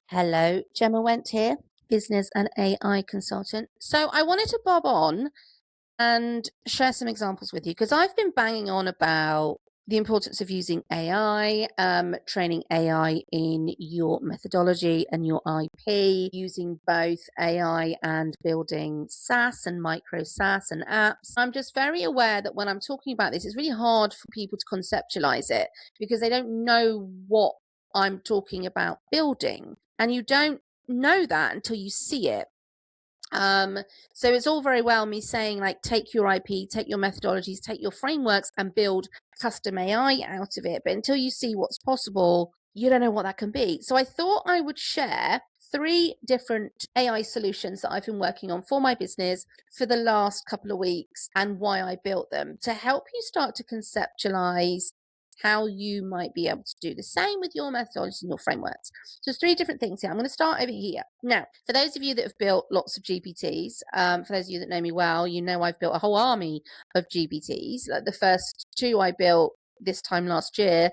Hello, Gemma Went here, business and AI consultant. So I wanted to bob on and share some examples with you because I've been banging on about the importance of using AI, training AI in your methodology and your IP, using both AI and building SaaS and micro SaaS and apps. I'm just very aware that when I'm talking about this, it's really hard for people to conceptualize it because they don't know what I'm talking about building. And you don't know that until you see it. Um, so it's all very well me saying, like, take your IP, take your methodologies, take your frameworks and build custom AI out of it. But until you see what's possible, you don't know what that can be. So I thought I would share 3 different AI solutions that I've been working on for my business for the last couple of weeks and why I built them to help you start to conceptualize how you might be able to do the same with your methodologies and your frameworks. So there's 3 different things here. I'm going to start over here. Now, for those of you that have built lots of GPTs, for those of you that know me well, you know I've built a whole army of GPTs. Like the first 2 I built this time last year,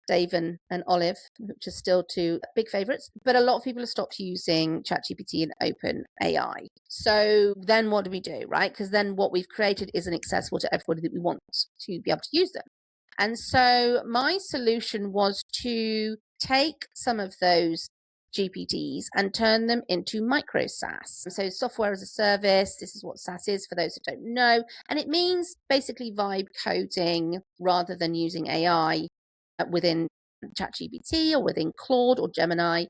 Dave and Olive, which are still 2 big favorites. But a lot of people have stopped using ChatGPT and OpenAI. So then what do we do, right? Because then what we've created isn't accessible to everybody that we want to be able to use them. And so my solution was to take some of those GPTs and turn them into micro-SaaS. So software as a service, this is what SaaS is for those who don't know. And it means basically vibe coding rather than using AI within ChatGPT or within Claude or Gemini.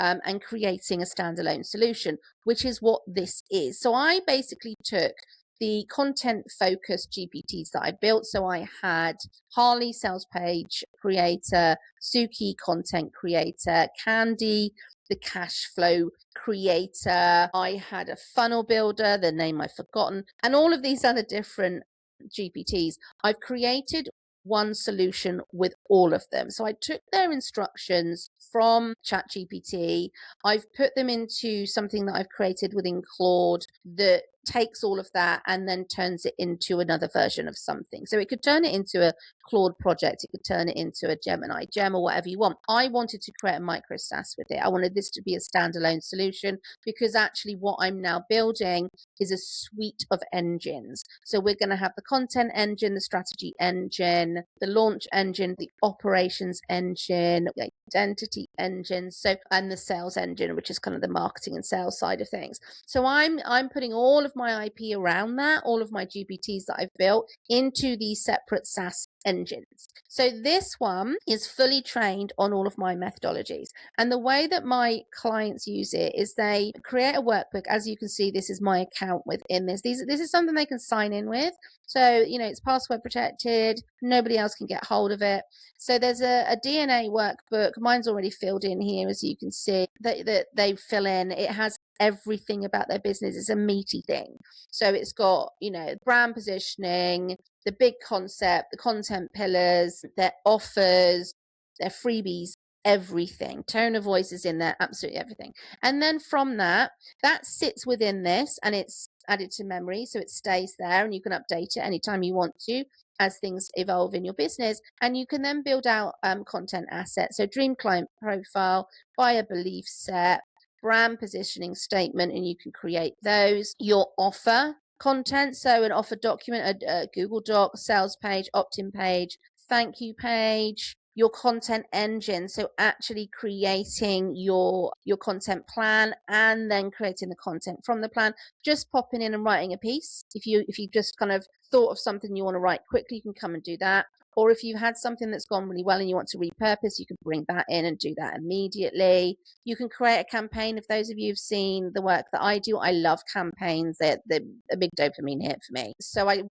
And creating a standalone solution, which is what this is. So I basically took the content focused GPTs that I built. So I had Harley, sales page creator, Suki, content creator, Candy, the cash flow creator. I had a funnel builder, the name I've forgotten, and all of these other different GPTs. I've created one solution with all of them. So I took their instructions from ChatGPT. I've put them into something that I've created within Claude that takes all of that and then turns it into another version of something. So it could turn it into a Claude project, it could turn it into a Gemini gem or whatever you want. I wanted to create a micro SaaS with it. I wanted this to be a standalone solution because actually what I'm now building is a suite of engines. So we're going to have the content engine, the strategy engine, the launch engine, the operations engine, the identity engine, so and the sales engine, which is kind of the marketing and sales side of things. So I'm putting all of my IP around that, all of my GPTs that I've built into these separate SaaS engines. So this one is fully trained on all of my methodologies. And the way that my clients use it is they create a workbook. As you can see, this is my account within this. This is something they can sign in with. So, it's password protected. Nobody else can get hold of it. So there's a DNA workbook. Mine's already filled in here, as you can see, that they fill in. It has everything about their business. It's a meaty thing. So it's got, brand positioning, the big concept, the content pillars, their offers, their freebies, everything. Tone of voice is in there, absolutely everything. And then from that sits within this and it's added to memory. So it stays there and you can update it anytime you want to as things evolve in your business. And you can then build out content assets. So dream client profile, buyer belief set, brand positioning statement, and you can create those. Your offer content, so an offer document, a Google Doc, sales page, opt-in page, thank you page, your content engine, so actually creating your content plan and then creating the content from the plan. Just popping in and writing a piece. If you just kind of thought of something you want to write quickly, you can come and do that. Or if you've had something that's gone really well and you want to repurpose, you can bring that in and do that immediately. You can create a campaign. If those of you have seen the work that I do, I love campaigns. They're a big dopamine hit for me. So I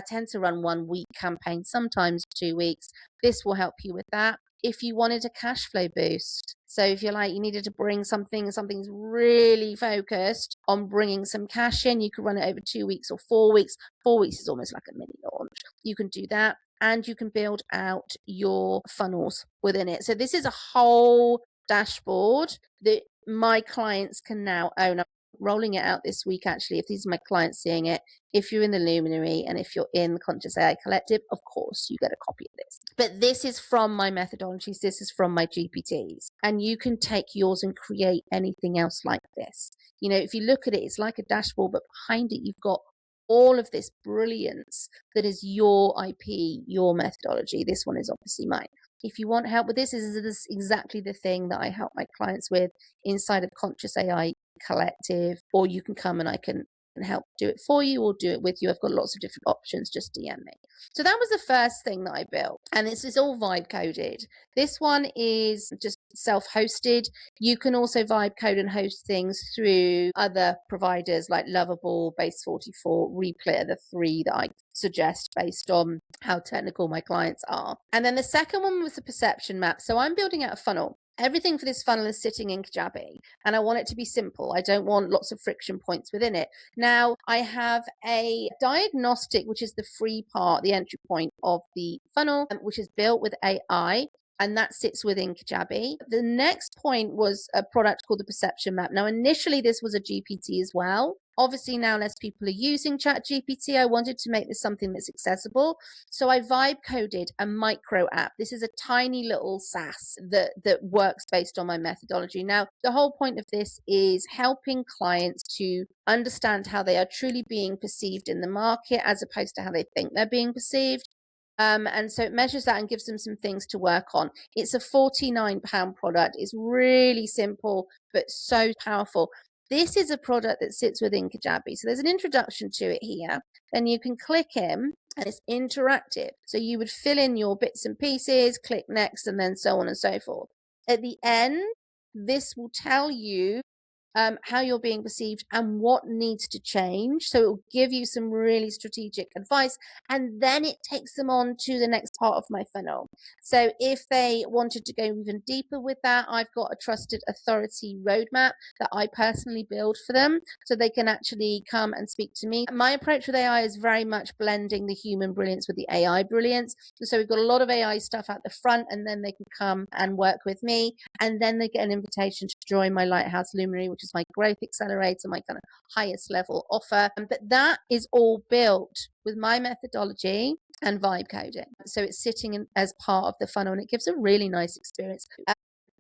tend to run 1 week campaign, sometimes 2 weeks. This will help you with that. If you wanted a cash flow boost, so if you're like, you needed to bring something's really focused on bringing some cash in, you could run it over 2 weeks or 4 weeks. 4 weeks is almost like a mini launch. You can do that. And you can build out your funnels within it. So this is a whole dashboard that my clients can now own. rolling it out this week, actually, if these are my clients seeing it. If you're in the Luminary and if you're in the Conscious AI Collective, of course, you get a copy of this. But this is from my methodologies. This is from my GPTs. And you can take yours and create anything else like this. You know, if you look at it, it's like a dashboard, but behind it, you've got all of this brilliance that is your IP, your methodology. This one is obviously mine. If you want help with this, this is exactly the thing that I help my clients with inside of Conscious AI Collective, or you can come and I can help do it for you or do it with you. I've got lots of different options. Just DM me. So that was the first thing that I built, and this is all vibe coded. This one is just self-hosted. You can also vibe code and host things through other providers like Lovable, Base 44, Replay are the three that I suggest based on how technical my clients are. And then the second one was the perception map. So I'm building out a funnel. Everything for this funnel is sitting in Kajabi, and I want it to be simple. I don't want lots of friction points within it. Now, I have a diagnostic, which is the free part, the entry point of the funnel, which is built with AI, and that sits within Kajabi. The next point was a product called the Perception Map. Now, initially, this was a GPT as well. Obviously, now less people are using ChatGPT. I wanted to make this something that's accessible. So I vibe coded a micro app. This is a tiny little SaaS that works based on my methodology. Now, the whole point of this is helping clients to understand how they are truly being perceived in the market as opposed to how they think they're being perceived. And so it measures that and gives them some things to work on. It's a £49 product. It's really simple, but so powerful. This is a product that sits within Kajabi. So there's an introduction to it here. Then you can click in and it's interactive. So you would fill in your bits and pieces, click next, and then so on and so forth. At the end, this will tell you how you're being perceived and what needs to change. So it will give you some really strategic advice, and then it takes them on to the next part of my funnel. So if they wanted to go even deeper with that, I've got a trusted authority roadmap that I personally build for them so they can actually come and speak to me. My approach with AI is very much blending the human brilliance with the AI brilliance. So we've got a lot of AI stuff at the front, and then they can come and work with me, and then they get an invitation to join my Lighthouse Luminary, which is my growth accelerator, my kind of highest level offer. But that is all built with my methodology and vibe coding. So it's sitting in as part of the funnel, and it gives a really nice experience.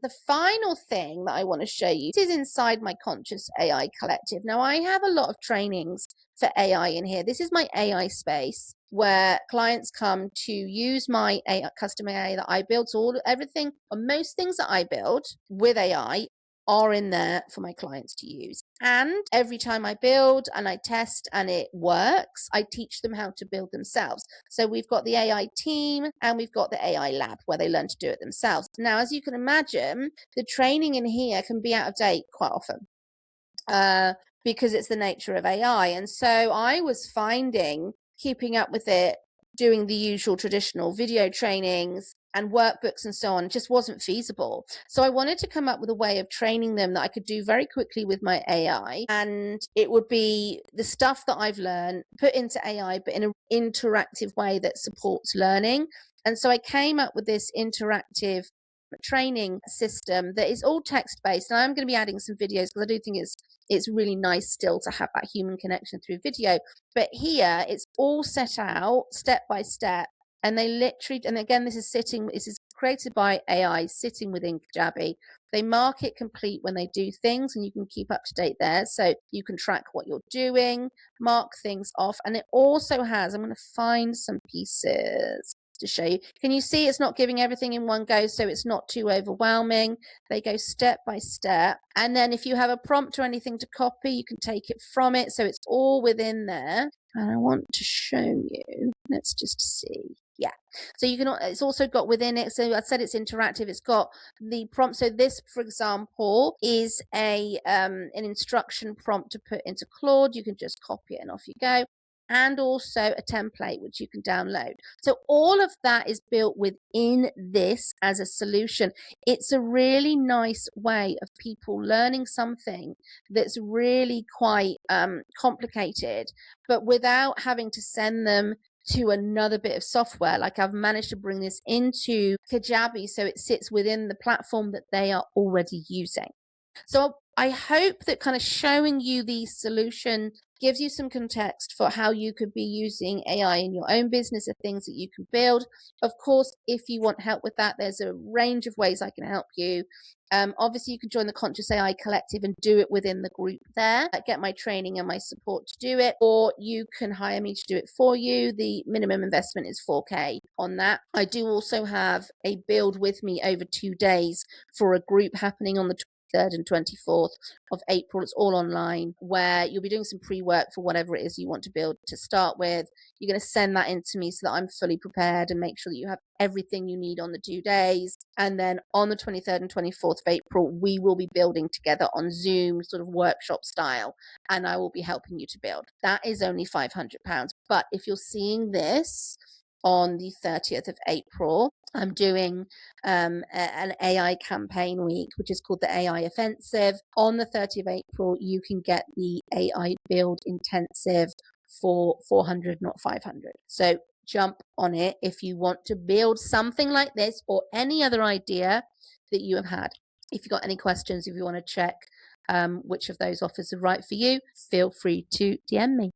The final thing that I want to show you is inside my Conscious AI Collective. Now, I have a lot of trainings for AI in here. This is my AI space where clients come to use my AI, custom AI that I built. So everything, or most things that I build with AI are in there for my clients to use. And every time I build and I test and it works, I teach them how to build themselves. So we've got the AI team and we've got the AI lab where they learn to do it themselves. Now, as you can imagine, the training in here can be out of date quite often because it's the nature of AI. And so I was finding keeping up with it, doing the usual traditional video trainings and workbooks and so on just wasn't feasible. So I wanted to come up with a way of training them that I could do very quickly with my AI, and it would be the stuff that I've learned put into AI, but in an interactive way that supports learning. And so I came up with this interactive training system that is all text-based, and I'm going to be adding some videos because I do think it's really nice still to have that human connection through video. But here it's all set out step by step, and they literally, and again, this is created by AI sitting within Kajabi. They mark it complete when they do things, and you can keep up to date there. So you can track what you're doing, mark things off. And it also has, I'm going to find some pieces to show you. Can you see it's not giving everything in one go, so it's not too overwhelming? They go step by step. And then if you have a prompt or anything to copy, you can take it from it. So it's all within there. And I want to show you, let's just see. Yeah, so you can, it's also got within it, so I said it's interactive, it's got the prompt. So this, for example, is a an instruction prompt to put into Claude. You can just copy it and off you go. And also a template which you can download. So all of that is built within this as a solution. It's a really nice way of people learning something that's really quite complicated, but without having to send them to another bit of software. Like, I've managed to bring this into Kajabi so it sits within the platform that they are already using. So I hope that kind of showing you the solution gives you some context for how you could be using AI in your own business, of things that you can build. Of course, if you want help with that, there's a range of ways I can help you. Obviously, you can join the Conscious AI Collective and do it within the group there. Get my training and my support to do it, or you can hire me to do it for you. The minimum investment is 4K on that. I do also have a build with me over 2 days for a group happening on the 3rd and 24th of April. It's all online, where you'll be doing some pre-work for whatever it is you want to build to start with. You're going to send that in to me so that I'm fully prepared and make sure that you have everything you need on the 2 days. And then on the 23rd and 24th of April, we will be building together on Zoom, sort of workshop style, and I will be helping you to build. That is only £500. But if you're seeing this on the 30th of April, I'm doing an AI campaign week, which is called the AI Offensive. On the 30th of April, you can get the AI Build Intensive for 400, not 500. So jump on it if you want to build something like this or any other idea that you have had. If you've got any questions, if you want to check which of those offers are right for you, feel free to DM me.